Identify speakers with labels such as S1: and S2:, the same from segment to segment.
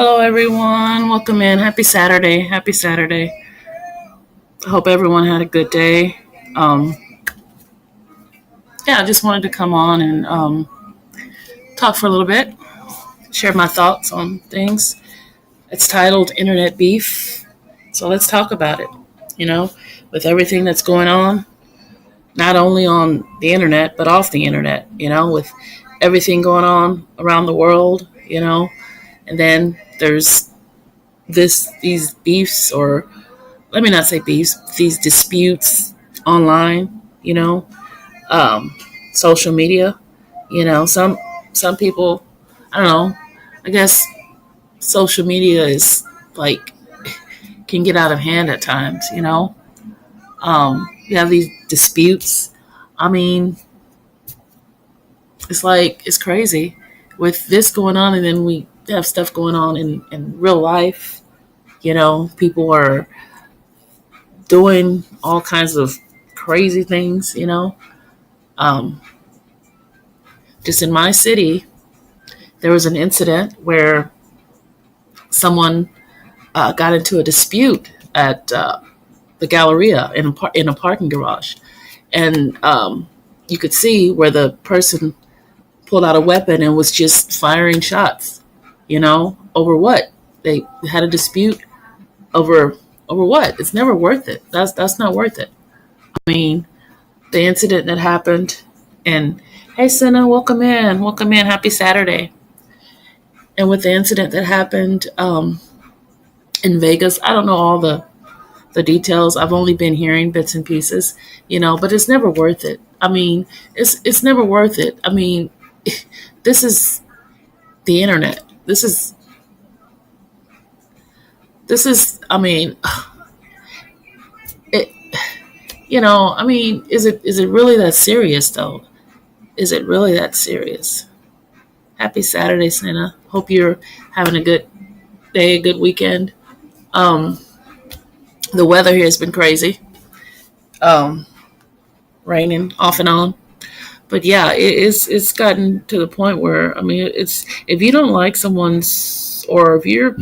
S1: Hello, everyone. Welcome in. Happy Saturday. Happy Saturday. I hope everyone had a good day. Um, yeah, I just wanted to come on and talk for a little bit, share my thoughts on things. It's titled Internet Beef. So let's talk about it. You know, with everything that's going on, not only on the internet, but off the internet, with everything going on around the world, and then there's these beefs, or let me not say beefs, these disputes online, um, social media. Some people, I don't know. I guess social media is like can get out of hand at times. You have these disputes. I mean, it's like it's crazy with this going on, and then we have stuff going on in real life. People are doing all kinds of crazy things. Um, just in my city, there was an incident where someone got into a dispute at the Galleria in a parking garage, and you could see where the person pulled out a weapon and was just firing shots. Over what? They had a dispute over what? It's never worth it. That's not worth it. I mean, the incident that happened, and hey, Senna, welcome in, happy Saturday. And with the incident that happened in Vegas, I don't know all the details. I've only been hearing bits and pieces, but it's never worth it. I mean, it's never worth it. I mean, this is the internet. This is. I mean, it. I mean, is it really that serious though? Is it really that serious? Happy Saturday, Santa. Hope you're having a good day, a good weekend. Um, the weather here has been crazy. Um, Raining off and on. But yeah, it's gotten to the point where I mean, it's if you don't like someone's, or if you're,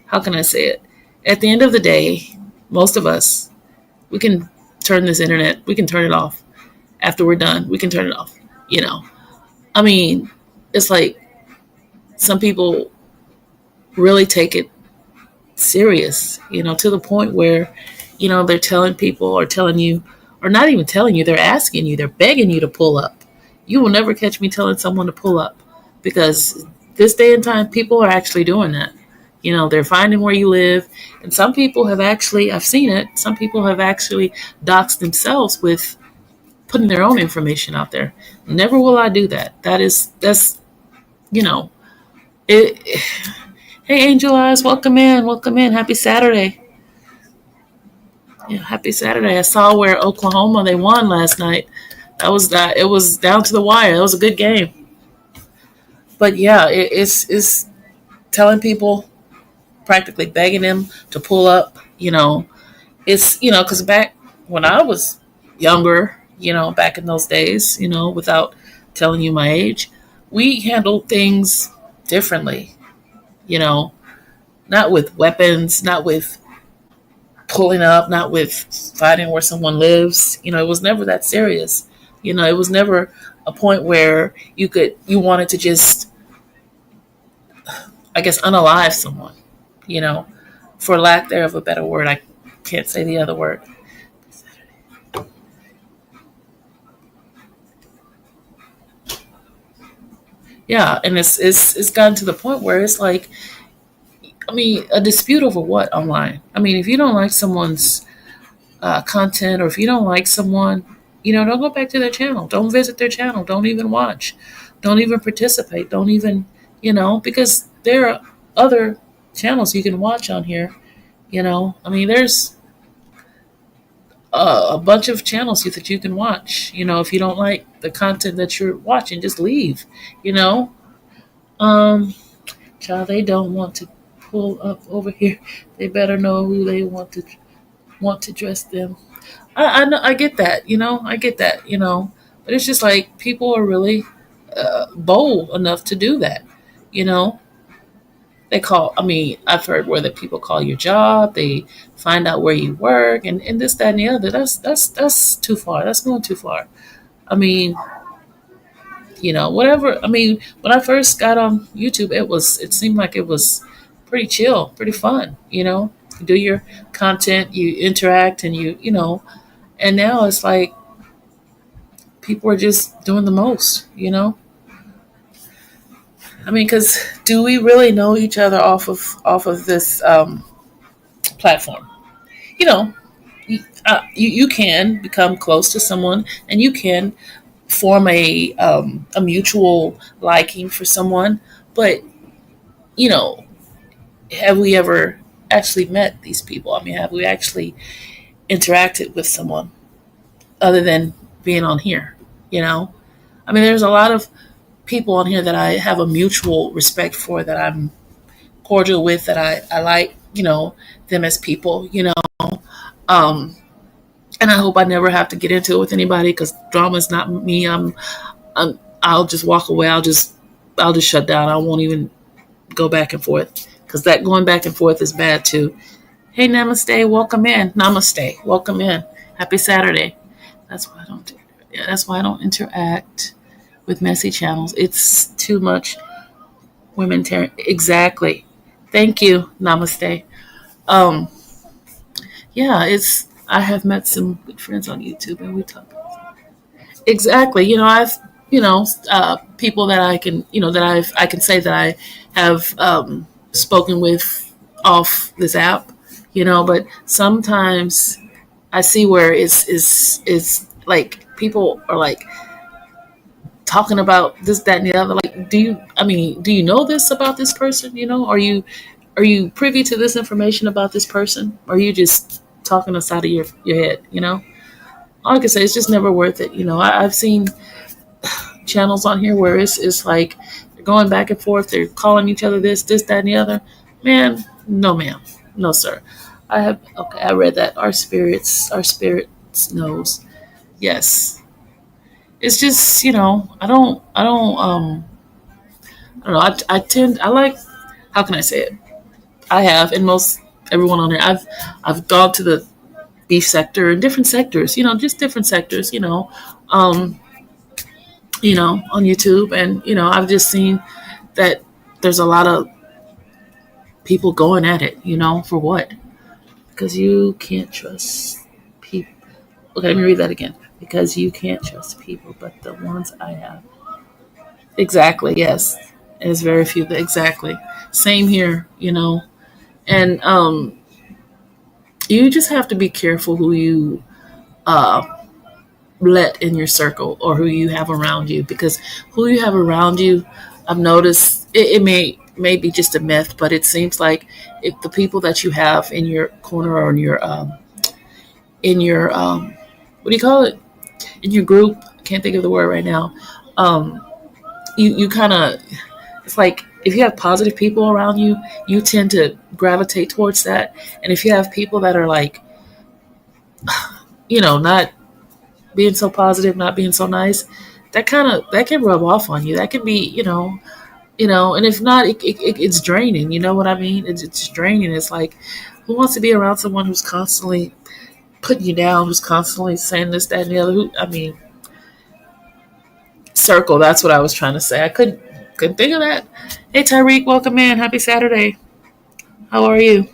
S1: how can I say it? At the end of the day, most of us, we can turn this internet, we can turn it off after we're done. We can turn it off. You know, I mean, it's like some people really take it serious. To the point where, they're telling people, or telling you, or not even telling you, they're asking you, they're begging you to pull up. You will never catch me telling someone to pull up, because this day and time, people are actually doing that. They're finding where you live. And some people have actually, I've seen it, some people have actually doxed themselves with putting their own information out there. Never will I do that. That's, you know, it. Hey, Angel Eyes, welcome in. Happy Saturday. Yeah, happy Saturday. I saw where Oklahoma, they won last night. That was that. It was down to the wire. It was a good game. But yeah, it's telling people, practically begging them to pull up. It's because back when I was younger, back in those days, without telling you my age, we handled things differently. You know, not with weapons, not with pulling up, not with finding where someone lives. It was never that serious. It was never a point where you wanted to just, I guess, unalive someone. You know, for lack there of a better word, I can't say the other word. Yeah, and it's gotten to the point where it's like, I mean, a dispute over what online? I mean, if you don't like someone's content, or if you don't like someone, don't go back to their channel. Don't visit their channel. Don't even watch. Don't even participate. Don't even, because there are other channels you can watch on here. I mean, there's a bunch of channels that you can watch. If you don't like the content that you're watching, just leave. You know, um, child, they don't want to pull up over here. They better know who they want to dress them. I know, I get that, I get that, but it's just like people are really bold enough to do that, you know. They call, I mean, I've heard where the people call your job, they find out where you work, and this, that, and the other. That's too far. That's going too far. I mean, whatever. I mean, when I first got on YouTube, it seemed like it was pretty chill, pretty fun. You do your content, you interact, and and now it's like people are just doing the most. I mean, because do we really know each other off of this platform? You know, you can become close to someone, and you can form a mutual liking for someone, but you know, have we ever actually met these people? I mean, have we actually interacted with someone other than being on here? You know, I mean, there's a lot of people on here that I have a mutual respect for, that I'm cordial with, that I like, them as people, um, and I hope I never have to get into it with anybody, because drama is not me. I'll just walk away. I'll just shut down. I won't even go back and forth, because that going back and forth is bad too. Hey, namaste, welcome in. Namaste, welcome in. Happy Saturday. That's why I don't. Yeah, that's why I don't interact with messy channels. It's too much women tearing. Exactly. Thank you. Namaste. Um, yeah, it's. I have met some good friends on YouTube, and we talk. Exactly. I've people that I can that I can say that I have spoken with off this app. But sometimes I see where it's like people are like talking about this, that, and the other. Like, do you know this about this person? Are you privy to this information about this person? Or are you just talking outside of your head? All I can say, it's just never worth it. I've seen channels on here where it's like they're going back and forth, they're calling each other this, that, and the other. Man, no, ma'am, no, sir. I read that our spirits knows. Yes, it's just I don't know. I like, how can I say it? I have, and most everyone on there. I've gone to the beef sector and different sectors. Just different sectors. Um, on YouTube, and I've just seen that there's a lot of people going at it. For what? Because you can't trust people. Okay, let me read that again. Because you can't trust people, but the ones I have. Exactly. Yes. There's very few. Exactly. Same here. And you just have to be careful who you uh, let in your circle, or who you have around you, because who you have around you, I've noticed it may be just a myth, but it seems like if the people that you have in your corner, or in your what do you call it, in your group, I can't think of the word right now. um you kind of, it's like if you have positive people around you, you tend to gravitate towards that. And if you have people that are like, not being so positive, not being so nice, that can rub off on you. That can be, and if not, it's draining. You know what I mean? It's draining. It's like, who wants to be around someone who's constantly putting you down, who's constantly saying this, that, and the other? I mean, circle. That's what I was trying to say. I couldn't think of that. Hey, Tyreek, welcome in. Happy Saturday. How are you?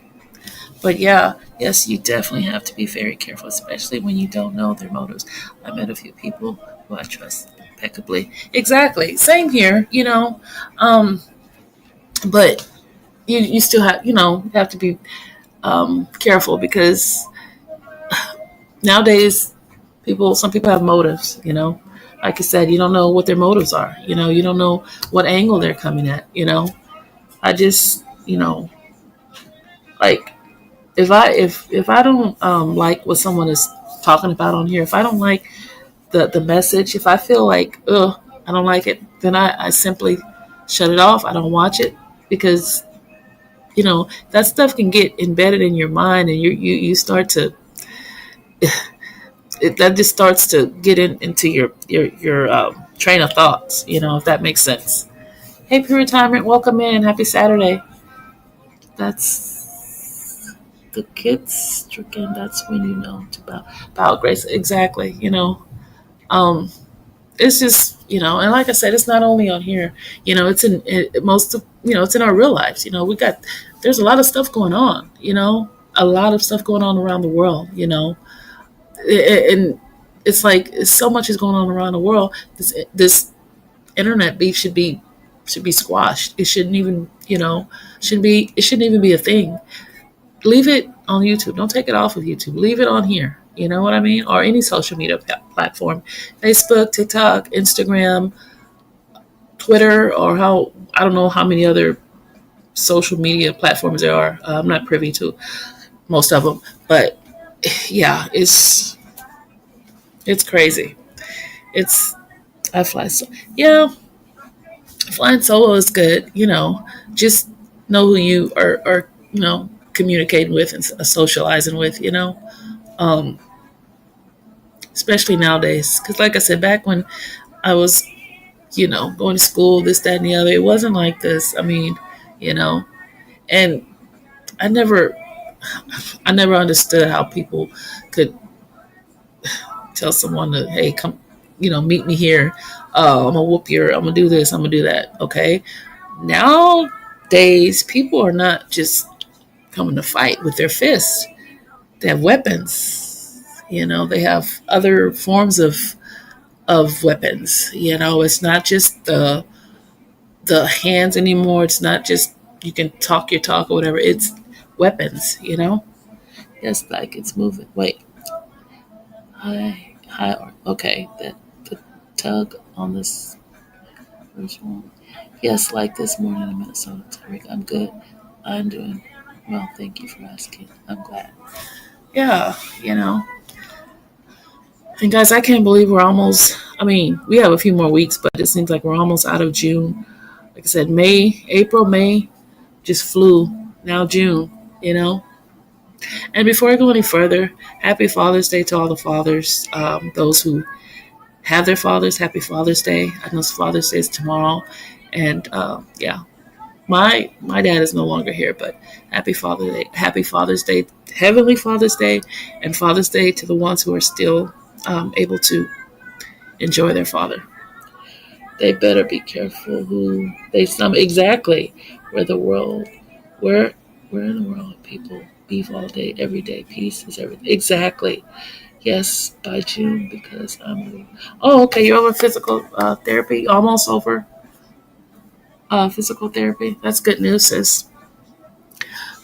S1: But yeah, yes, you definitely have to be very careful, especially when you don't know their motives. I met a few people who I trust impeccably. Exactly. Same here. Um, but you still have to be careful, because nowadays some people have motives. Like I said, you don't know what their motives are. You don't know what angle they're coming at. I just like, if I don't like what someone is talking about on here, if I don't like the message, if I feel like, I don't like it, then I simply shut it off. I don't watch it, because that stuff can get embedded in your mind, and you start to that just starts to get into your train of thoughts. If that makes sense. Hey, pre-retirement, welcome in. Happy Saturday. That's the kids stricken. That's when you know to bow grace. Exactly. Um, it's just and like I said, it's not only on here. It's in most of it's in our real lives. There's a lot of stuff going on. A lot of stuff going on around the world. And it's like so much is going on around the world. This internet beef should be squashed. It shouldn't even it shouldn't even be a thing. Leave it on YouTube. Don't take it off of YouTube. Leave it on here. You know what I mean? Or any social media platform, Facebook, TikTok, Instagram, Twitter, or I don't know how many other social media platforms there are. I'm not privy to most of them, but yeah, it's crazy. It's I fly so yeah, flying solo is good. Just know who you are communicating with and socializing with. Um, especially nowadays, because like I said, back when I was going to school, this, that, and the other, it wasn't like this. I mean, you know, and I never I never understood how people could tell someone to, hey, come, meet me here. I'm gonna whoop your, I'm gonna do this, I'm gonna do that. Okay. Nowadays, people are not just coming to fight with their fists. They have weapons. They have other forms of weapons. It's not just the hands anymore. It's not just you can talk your talk or whatever. It's weapons. Yes, like it's moving. Wait. Hi. Okay, the tug on this first one. Yes, like this morning in Minnesota. Tyreek, I'm good. I'm doing well. Thank you for asking. I'm glad. Yeah, you know. And guys, I can't believe we're almost. I mean, we have a few more weeks, but it seems like we're almost out of June. Like I said, April, May just flew. Now June. You know. And before I go any further, happy Father's Day to all the fathers. Those who have their fathers, happy Father's Day. I know Father's Day is tomorrow, and yeah, my dad is no longer here, but happy Father's Day, Heavenly Father's Day, and Father's Day to the ones who are still able to enjoy their father. They better be careful who they some exactly where the world where in the world people beef all day, every day, peace is everything. Exactly. Yes, by June because I'm. Oh, okay. You're over physical therapy. Almost over physical therapy. That's good news, sis.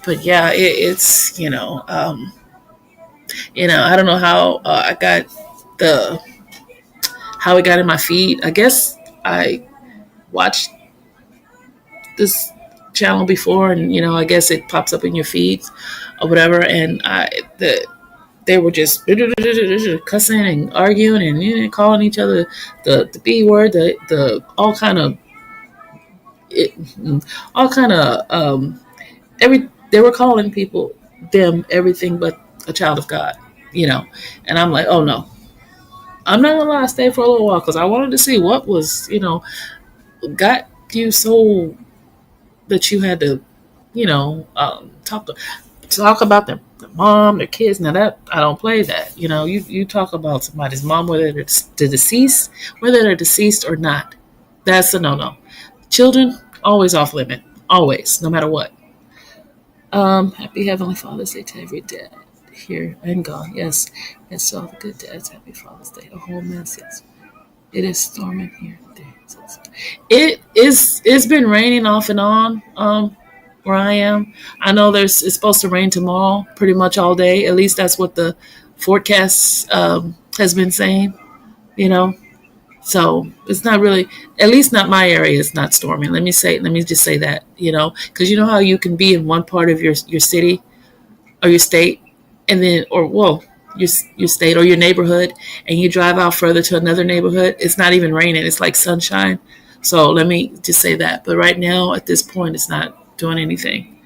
S1: But yeah, it's I don't know how I got the how it got in my feed. I guess I watched this channel before, and I guess it pops up in your feeds or whatever. And they were just cussing and arguing and calling each other the B word, the it, all kind of they were calling people them everything but a child of God, you know. And I'm like, oh no, I'm not gonna lie, I stayed for a little while because I wanted to see what was got you so that you had to talk about their mom, their kids. Now that I don't play that. You talk about somebody's mom, whether they're deceased, whether they're deceased or not. That's a no. Children always off limit, always, no matter what. Happy Heavenly Father's Day to every dad here and gone. Yes, yes, to all the good dads. Happy Father's Day. A whole mess. Yes, it is storming here. It's been raining off and on. Where I am. I know it's supposed to rain tomorrow, pretty much all day. At least that's what the forecast has been saying. You know, so it's not really, at least not my area. It's not storming. Let me just say that. Because you know how you can be in one part of your city or your state, and then your state or your neighborhood, and you drive out further to another neighborhood. It's not even raining. It's like sunshine. So let me just say that. But right now, at this point, it's not doing anything.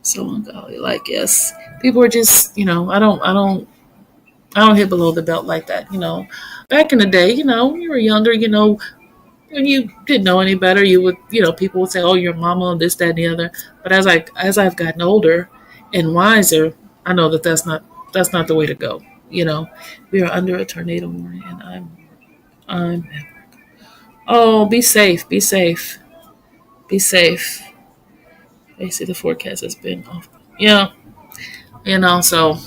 S1: So ungodly, like yes, people are just I don't hit below the belt like that. Back in the day, when you were younger, when you didn't know any better, you would, people would say, "Oh, your mama, this, that, and the other." But as I've gotten older and wiser, I know that that's not the way to go. We are under a tornado warning, and I'm. Oh, be safe, be safe, be safe. They say the forecast has been off. Yeah, so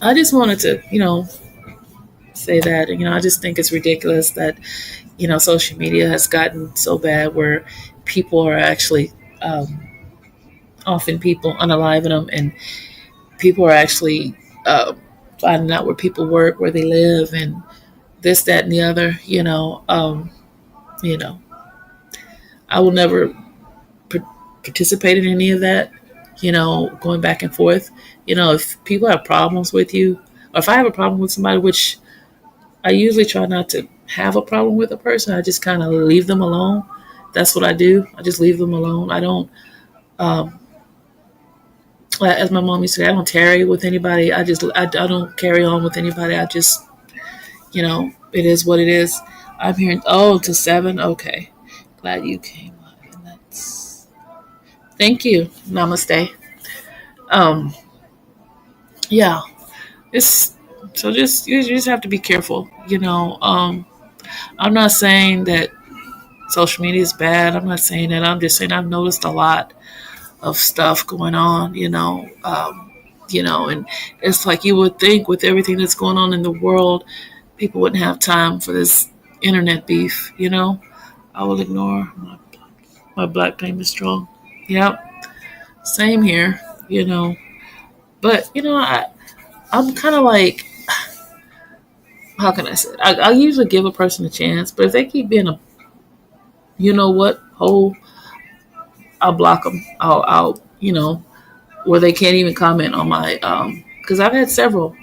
S1: I just wanted to, say that. I just think it's ridiculous that social media has gotten so bad where people are actually often people unaliving them, and people are actually finding out where people work, where they live, and this, that, and the other. You know, I will never participate in any of that. Going back and forth. If people have problems with you, or if I have a problem with somebody, which I usually try not to have a problem with a person, I just kind of leave them alone. That's what I do. I just leave them alone. I don't, um, as my mom used to say, I don't tarry with anybody. I don't carry on with anybody. I just, it is what it is. I'm hearing, oh, to 7. Okay. Glad you came up. And thank you. Namaste. Um, yeah, it's, so you just have to be careful. I'm not saying that social media is bad. I'm not saying that. I'm just saying I've noticed a lot of stuff going on, and it's like you would think with everything that's going on in the world, people wouldn't have time for this internet beef. I will ignore my black pain is strong. Yep, same here, but I'm kind of like, how can I say it? I usually give a person a chance, but if they keep being a, what, whole, I'll block them. I'll where they can't even comment on my because I've had several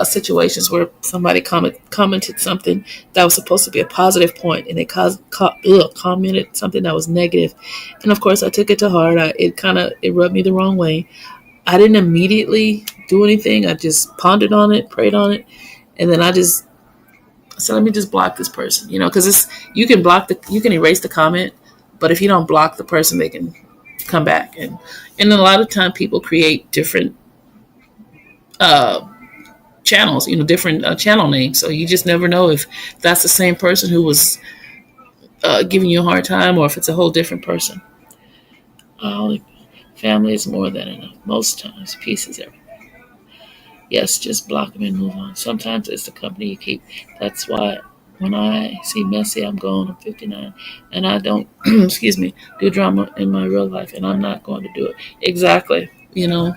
S1: situations where somebody commented something that was supposed to be a positive point, and they commented something that was negative, and of course I took it to heart. It rubbed me the wrong way. I didn't immediately do anything. I just pondered on it, prayed on it, and then I just said, let me just block this person, because you can erase the comment, but if you don't block the person, they can come back. And a lot of time people create different uh, channels, different channel names. So you just never know if that's the same person who was giving you a hard time, or if it's a whole different person. Uh, Family is more than enough. Most times, peace is everything. Yes, just block them and move on. Sometimes it's the company you keep. That's why when I see messy, I'm going. I'm 59, and I don't, excuse me, do drama in my real life, and I'm not going to do it. Exactly. You know,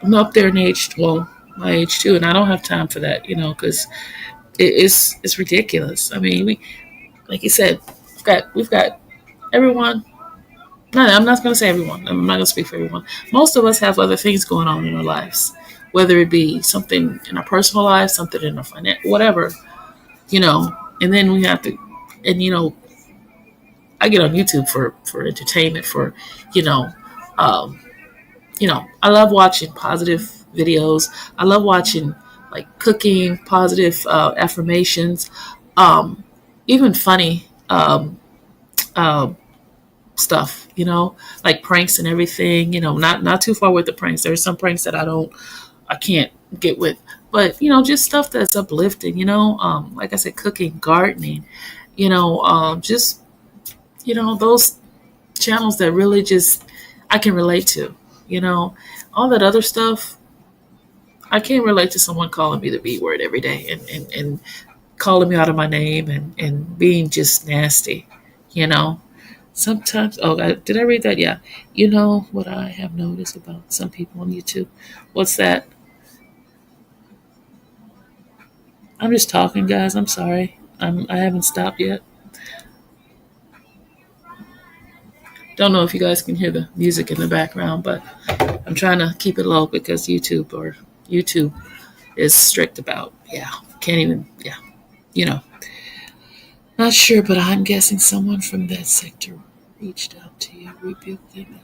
S1: I'm up there in age. Well, my age too, and I don't have time for that. Because it's ridiculous. I mean, like you said, we've got everyone. No, I'm not going to say everyone. I'm not going to speak for everyone. Most of us have other things going on in our lives, whether it be something in our personal lives, something in our financial, whatever, And then we have to, and I get on YouTube for entertainment, for, you know, um, I love watching positive videos. I love watching like cooking, positive affirmations, um, even funny uh, stuff, like pranks and everything. Not too far with the pranks. There's some pranks that I can't get with, but just stuff that's uplifting. Like I said, cooking, gardening. Just those channels that really just I can relate to. All that other stuff. I can't relate to someone calling me the B word every day, and calling me out of my name, and being just nasty. You know, Sometimes, did I read that? Yeah. You know what I have noticed about some people on YouTube? What's that? I'm just talking, guys. I'm sorry. I haven't stopped yet. Don't know if you guys can hear the music in the background, but I'm trying to keep it low because YouTube is strict about, yeah, can't even, yeah, you know. Not sure, but I'm guessing someone from that sector reached out to you, rebuked them.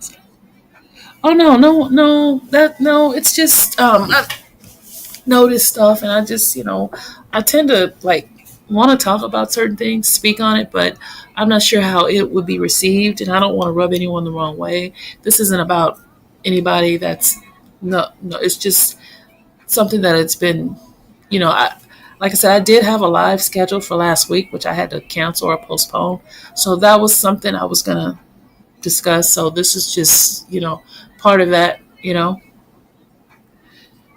S1: Oh no, no, no, no. It's just notice stuff, and I just, I tend to like want to talk about certain things, speak on it, but I'm not sure how it would be received, and I don't want to rub anyone the wrong way. This isn't about anybody that's no, it's just something that it's been, I like I said, I did have a live scheduled for last week, which I had to cancel or postpone. So that was something I was gonna discuss. So this is just, part of that,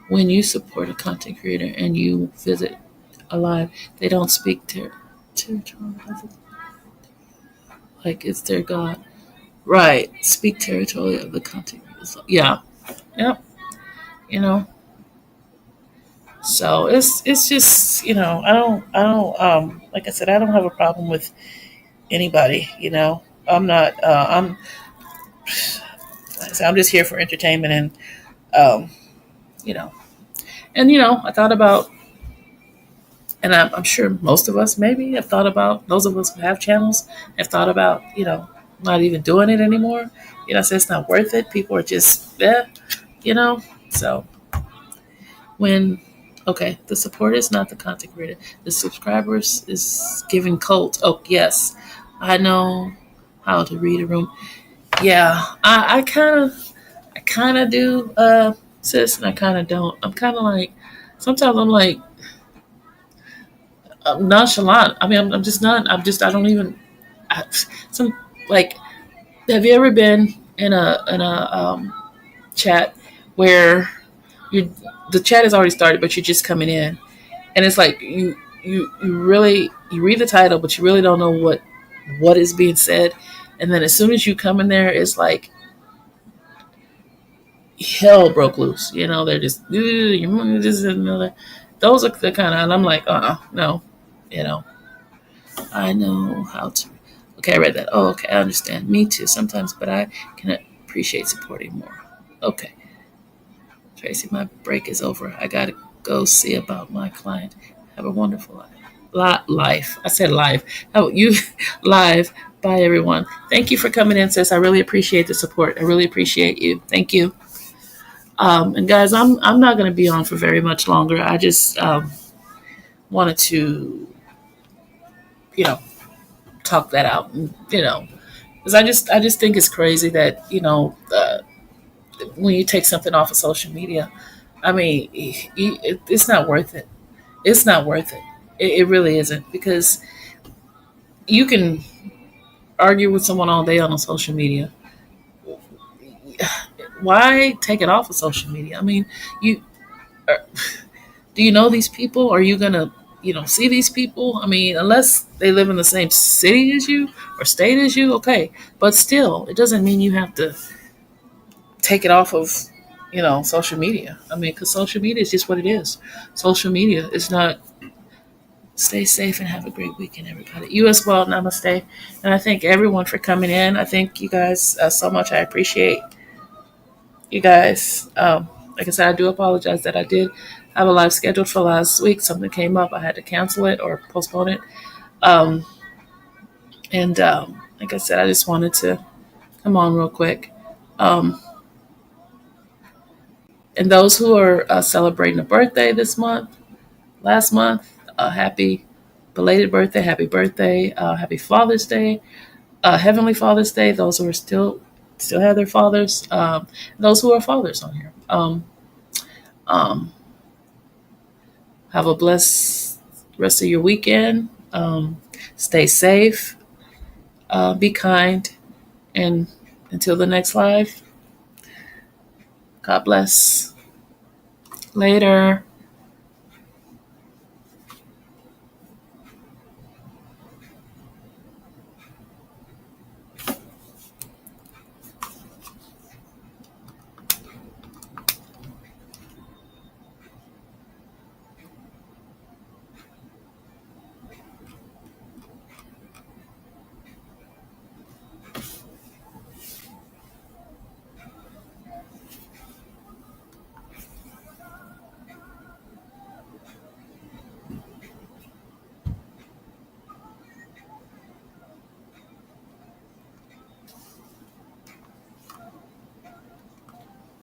S1: when you support a content creator and you visit a live, they don't speak territory like it's their God. Right. Speak territory of the content creators. Yeah. Yep. You know. So it's just, like I said, I don't have a problem with anybody, I'm not like I said, I'm just here for entertainment, and um, you know, I thought about, and I'm sure most of us maybe have thought about, those of us who have channels have thought about, not even doing it anymore. So it's not worth it. People are just, you know. So when, okay, the support is not the content creator. The subscribers is giving cult. Oh yes, I know how to read a room. Yeah, I kind of do, sis, and I kind of don't. I'm kind of like, sometimes I'm like, I'm nonchalant. I mean, I'm just not. I don't even. Some like, have you ever been in a chat where you the chat has already started, but you're just coming in, and it's like you really, you read the title, but you really don't know what is being said, and then as soon as you come in there, it's like hell broke loose. They're just this and another. Those are the kind of, and I'm like, no, you know, I know how to. Okay, I read that. Oh, okay, I understand. Me too, sometimes, but I can appreciate supporting more. Okay, Tracy, my break is over. I gotta go see about my client. Have a wonderful life. Life. I said live. Oh, you live. Bye, everyone. Thank you for coming in, sis. I really appreciate the support. I really appreciate you. Thank you. And guys, I'm not going to be on for very much longer. I just wanted to, you know, talk that out, and, because I just think it's crazy that when you take something off of social media, I mean, it's not worth it. It's not worth it. It really isn't, because you can argue with someone all day on social media. Why take it off of social media? I mean, you do you know these people? Are you gonna, see these people? I mean, unless they live in the same city as you or state as you, okay. But still, it doesn't mean you have to take it off of, social media. I mean, because social media is just what it is. Social media is not. Stay safe and have a great weekend, everybody. You as well. Namaste. And I thank everyone for coming in. I thank you guys so much. I appreciate you guys. Like I said, I do apologize that I did have a live scheduled for last week. Something came up. I had to cancel it or postpone it. Um, and like I said, I just wanted to come on real quick. Um, and those who are celebrating a birthday this month, last month, happy belated birthday, happy birthday, happy Father's Day, Heavenly Father's Day. Those who are still have their fathers, those who are fathers on here. Um, have a blessed rest of your weekend. Stay safe, be kind, and until the next live, God bless. Later.